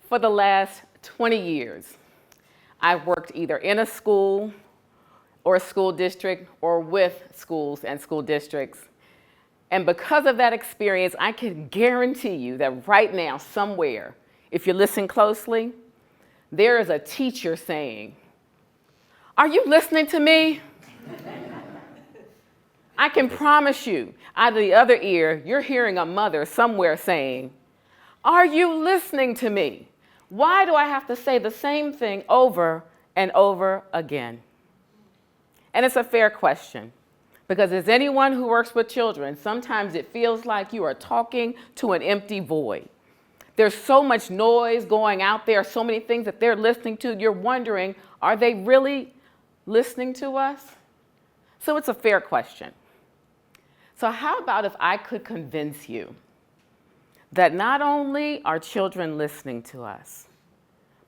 For the last 20 years, I've worked either in a school or a school district or with schools and school districts. And because of that experience, I can guarantee you that right now, somewhere, if you listen closely, there is a teacher saying, "Are you listening to me?" I can promise you, out of the other ear, you're hearing a mother somewhere saying, "Are you listening to me? Why do I have to say the same thing over and over again?" And it's a fair question, because as anyone who works with children, sometimes it feels like you are talking to an empty void. There's so much noise going out there, so many things that they're listening to, you're wondering, are they really listening to us? So it's a fair question. So how about if I could convince you that not only are children listening to us,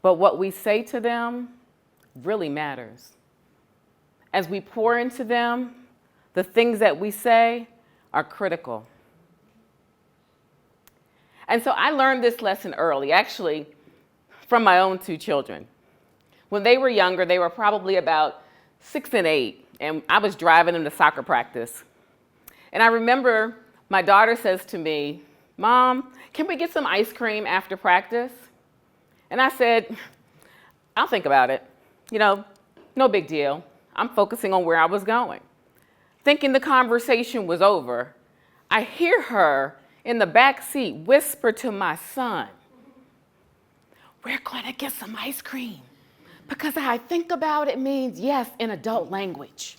but what we say to them really matters. As we pour into them, the things that we say are critical. And so I learned this lesson early, actually, from my own two children. When they were younger, they were probably about 6 and 8, and I was driving them to soccer practice. And I remember my daughter says to me, "Mom, can we get some ice cream after practice?" And I said, "I'll think about it. No big deal." I'm focusing on where I was going. Thinking the conversation was over, I hear her in the back seat whisper to my son, "We're going to get some ice cream, because I think about it means yes in adult language."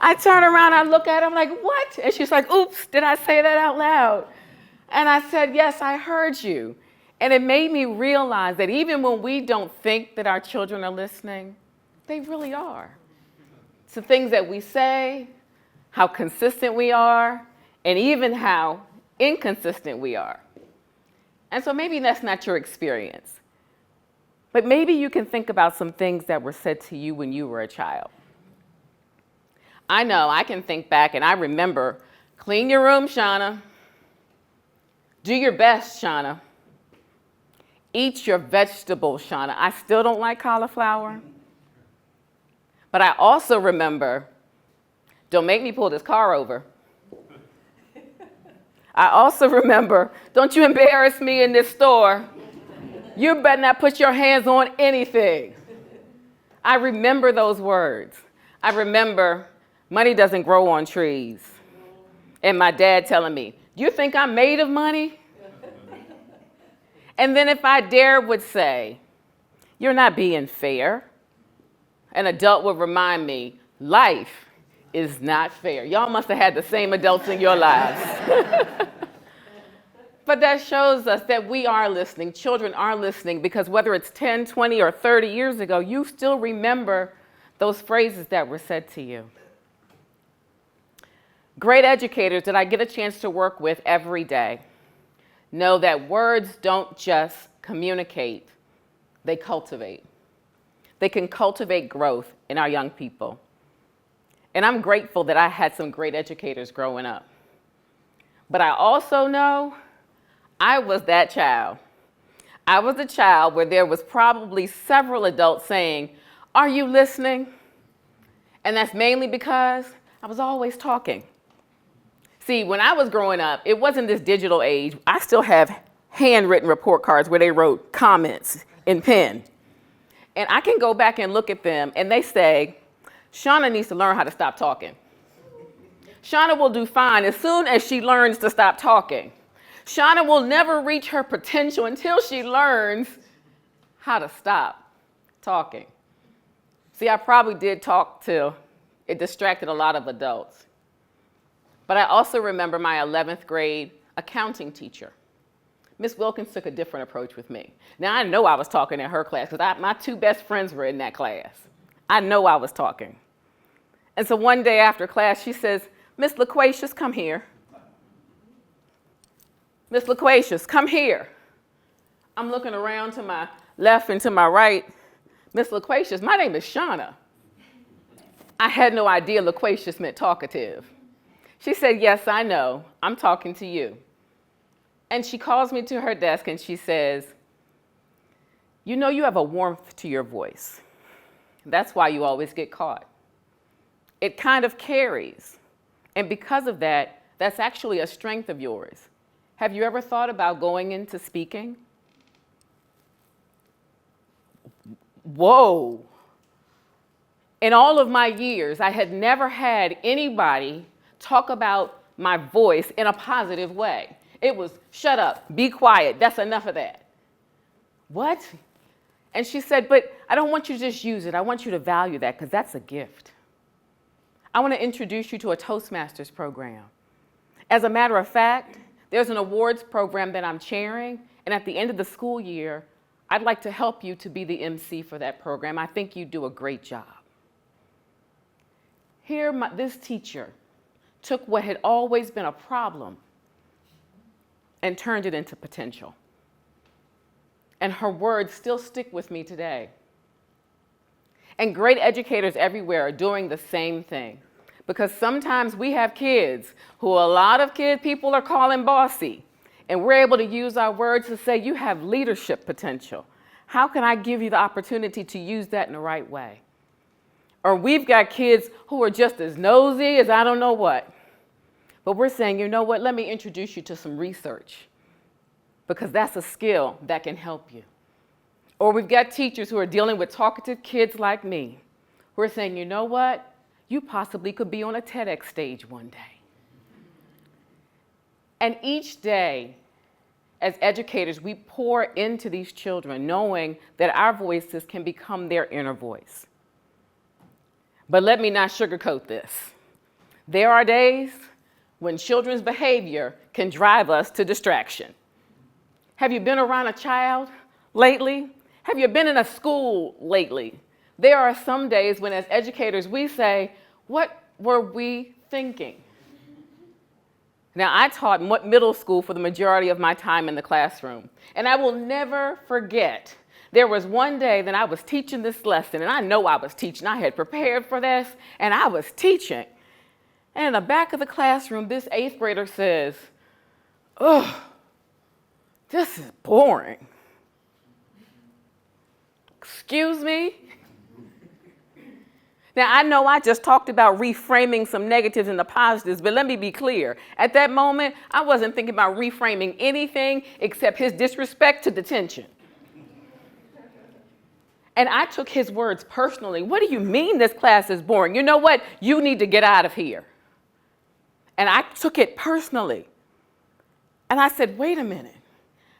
I turn around, I look at her, I'm like, "What?" And she's like, "Oops, did I say that out loud?" And I said, "Yes, I heard you." And it made me realize that even when we don't think that our children are listening, they really are. It's the things that we say, how consistent we are, and even how inconsistent we are. And so maybe that's not your experience. But maybe you can think about some things that were said to you when you were a child. I know I can think back and I remember, "Clean your room, Shauna. Do your best, Shauna. Eat your vegetables, Shauna." I still don't like cauliflower. But I also remember, "Don't make me pull this car over." I also remember, "Don't you embarrass me in this store. You better not put your hands on anything." I remember those words. I remember, "Money doesn't grow on trees." And my dad telling me, "You think I'm made of money?" And then if I dare would say, "You're not being fair," an adult would remind me, "Life is not fair." Y'all must have had the same adults in your lives. But that shows us that we are listening. Children are listening, because whether it's 10, 20, or 30 years ago, you still remember those phrases that were said to you. Great educators that I get a chance to work with every day know that words don't just communicate, they cultivate. They can cultivate growth in our young people. And I'm grateful that I had some great educators growing up. But I also know I was that child. I was the child where there was probably several adults saying, "Are you listening?" And that's mainly because I was always talking. See, when I was growing up, it wasn't this digital age. I still have handwritten report cards where they wrote comments in pen. And I can go back and look at them, and they say, "Shauna needs to learn how to stop talking. Shauna will do fine as soon as she learns to stop talking. Shauna will never reach her potential until she learns how to stop talking." See, I probably did talk till it distracted a lot of adults. But I also remember my 11th grade accounting teacher. Miss Wilkins took a different approach with me. Now, I know I was talking in her class, because my two best friends were in that class. I know I was talking. And so one day after class, she says, "Miss Loquacious, come here. Miss Loquacious, come here." I'm looking around to my left and to my right. "Miss Loquacious, my name is Shauna." I had no idea loquacious meant talkative. She said, "Yes, I know. I'm talking to you." And she calls me to her desk and she says, you know, you have a warmth to your voice. That's why you always get caught. It kind of carries. And because of that, that's actually a strength of yours. Have you ever thought about going into speaking? Whoa. In all of my years, I had never had anybody talk about my voice in a positive way. It was, shut up, be quiet, that's enough of that. What? And she said, but I don't want you to just use it. I want you to value that because that's a gift. I want to introduce you to a Toastmasters program. As a matter of fact, there's an awards program that I'm chairing, and at the end of the school year, I'd like to help you to be the MC for that program. I think you do a great job. Here, this teacher took what had always been a problem and turned it into potential. And her words still stick with me today. And great educators everywhere are doing the same thing. Because sometimes we have kids who a lot of people are calling bossy. And we're able to use our words to say, you have leadership potential. How can I give you the opportunity to use that in the right way? Or we've got kids who are just as nosy as I don't know what. But we're saying, you know what, let me introduce you to some research. Because that's a skill that can help you. Or we've got teachers who are dealing with talkative kids like me, who are saying, you know what, you possibly could be on a TEDx stage one day. And each day, as educators, we pour into these children, knowing that our voices can become their inner voice. But let me not sugarcoat this. There are days when children's behavior can drive us to distraction. Have you been around a child lately? Have you been in a school lately? There are some days when, as educators, we say, what were we thinking? Now, I taught middle school for the majority of my time in the classroom, and I will never forget, there was one day that I was teaching this lesson, and I know I was teaching. I had prepared for this, and I was teaching. And in the back of the classroom, this 8th grader says, "Ugh, this is boring." Excuse me? Now, I know I just talked about reframing some negatives into positives, but let me be clear. At that moment, I wasn't thinking about reframing anything except his disrespect to detention. And I took his words personally. What do you mean this class is boring? You know what? You need to get out of here. And I took it personally. And I said, wait a minute.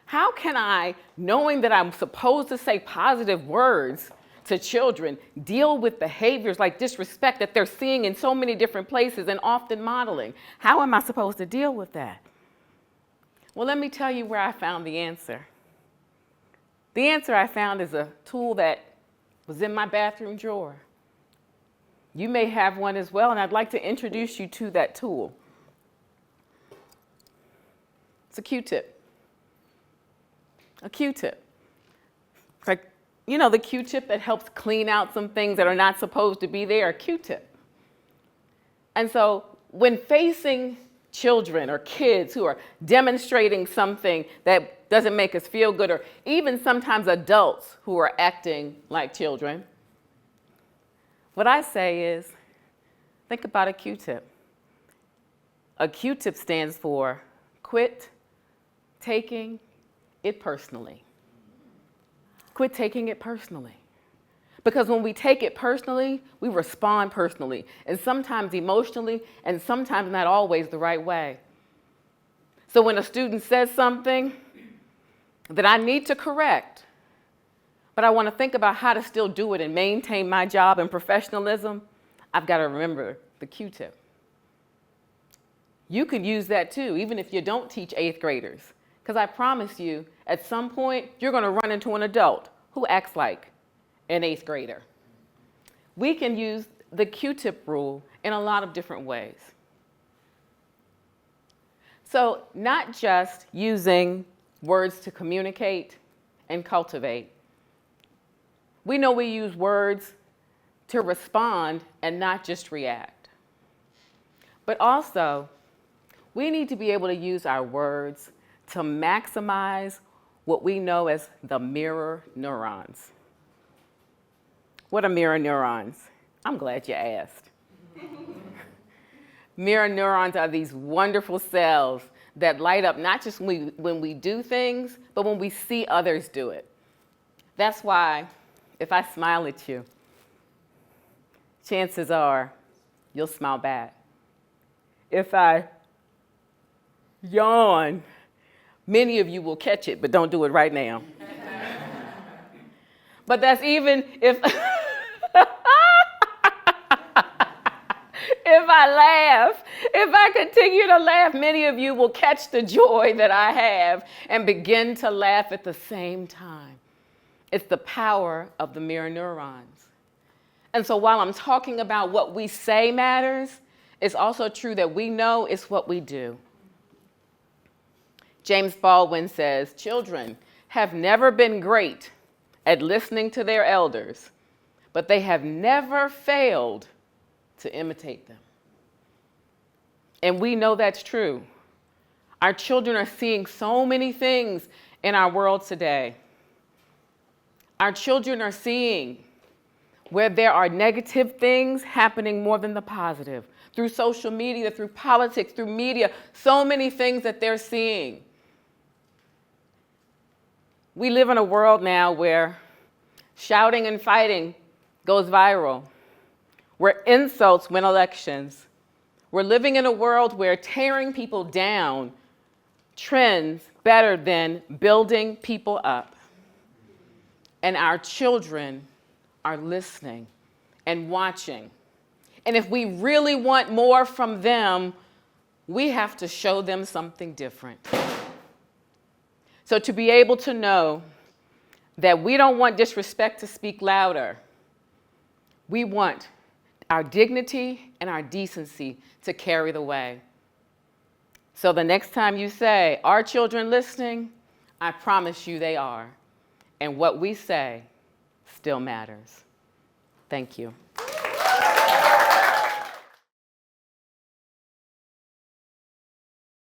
How can I, knowing that I'm supposed to say positive words to children, deal with behaviors like disrespect that they're seeing in so many different places and often modeling? How am I supposed to deal with that? Well, let me tell you where I found the answer. The answer I found is a tool that was in my bathroom drawer. You may have one as well, and I'd like to introduce you to that tool. It's a Q-tip. A Q-tip. It's like, you know, the Q-tip that helps clean out some things that are not supposed to be there, a Q-tip. And so when facing children or kids who are demonstrating something that doesn't make us feel good, or even sometimes adults who are acting like children, what I say is, think about a Q-tip. A Q-tip stands for quit taking it personally. Quit taking it personally. Because when we take it personally, we respond personally, and sometimes emotionally, and sometimes not always the right way. So when a student says something that I need to correct, but I want to think about how to still do it and maintain my job and professionalism, I've got to remember the Q-tip. You could use that too, even if you don't teach 8th graders. Because I promise you, at some point, you're going to run into an adult who acts like an 8th grader. We can use the Q-tip rule in a lot of different ways. So not just using words to communicate and cultivate. We know we use words to respond and not just react. But also, we need to be able to use our words to maximize what we know as the mirror neurons. What are mirror neurons? I'm glad you asked. Mirror neurons are these wonderful cells that light up not just when we do things, but when we see others do it. That's why if I smile at you, chances are you'll smile back. If I yawn, many of you will catch it, but don't do it right now. But that's even if if I laugh, if I continue to laugh, many of you will catch the joy that I have and begin to laugh at the same time. It's the power of the mirror neurons. And so while I'm talking about what we say matters, it's also true that we know it's what we do. James Baldwin says, children have never been great at listening to their elders, but they have never failed to imitate them. And we know that's true. Our children are seeing so many things in our world today. Our children are seeing where there are negative things happening more than the positive. Through social media, through politics, through media, so many things that they're seeing. We live in a world now where shouting and fighting goes viral, where insults win elections. We're living in a world where tearing people down trends better than building people up. And our children are listening and watching. And if we really want more from them, we have to show them something different. So to be able to know that we don't want disrespect to speak louder, we want our dignity and our decency to carry the way. So the next time you say, "Are children listening?" I promise you they are. And what we say still matters. Thank you.